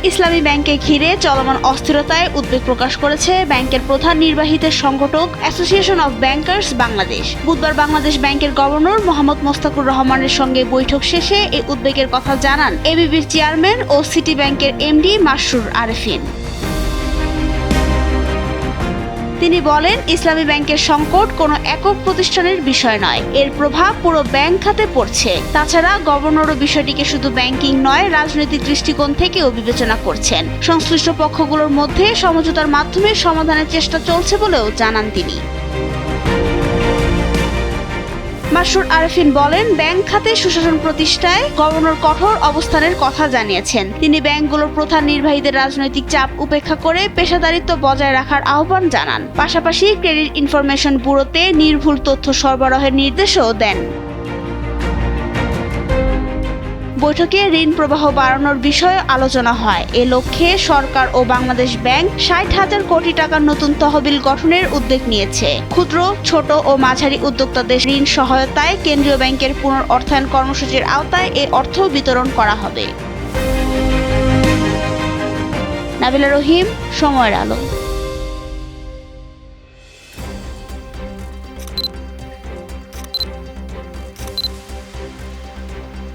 ইসলামী ব্যাংকে ঘিরে চলমান অস্থিরতায় উদ্বেগ প্রকাশ করেছে ব্যাংকের প্রধান নির্বাহীদের সংগঠক অ্যাসোসিয়েশন অব ব্যাংকার্স বাংলাদেশ। বুধবার বাংলাদেশ ব্যাংকের গভর্নর মোহাম্মদ মোস্তাকুর রহমানের সঙ্গে বৈঠক শেষে এই উদ্বেগের কথা জানান এবিবির চেয়ারম্যান ও সিটি ব্যাংকের এমডি মাসরুর আরেফিন। তিনি বলেন, ইসলামী ব্যাংকের সংকট কোনো একক প্রতিষ্ঠানের বিষয় নয়, এর প্রভাব পুরো ব্যাংক খাতে পড়ছে। তাছাড়া গভর্নরও বিষয়টিকে শুধু ব্যাংকিং নয়, রাজনৈতিক দৃষ্টিকোণ থেকেও বিবেচনা করছেন। সংশ্লিষ্ট পক্ষগুলোর মধ্যে সমঝোতার মাধ্যমে সমাধানের চেষ্টা চলছে বলেও জানান তিনি। মাসরুর আরেফিন বলেন, ব্যাংক খাতে সুশাসন প্রতিষ্ঠায় গভর্নর কঠোর অবস্থানের কথা জানিয়েছেন। তিনি ব্যাংকগুলোর প্রধান নির্বাহীদের রাজনৈতিক চাপ উপেক্ষা করে পেশাদারিত্ব বজায় রাখার আহ্বান জানান। পাশাপাশি ক্রেডিট ইনফরমেশন ব্যুরোতে নির্ভুল তথ্য সরবরাহের নির্দেশও দেন। বৈঠকে ঋণ প্রবাহ বাড়ানোর বিষয়ে আলোচনা হয়। এ লক্ষ্যে সরকার ও বাংলাদেশ ব্যাংক ৬০,০০০ কোটি টাকার নতুন তহবিল গঠনের উদ্যোগ নিয়েছে। ক্ষুদ্র, ছোট ও মাঝারি উদ্যোক্তাদের ঋণ সহায়তায় কেন্দ্রীয় ব্যাংকের পুনর্অর্থায়ন কর্মসূচির আওতায় এ অর্থ বিতরণ করা হবে। নাবিলা রহিম, সময়ের আলো।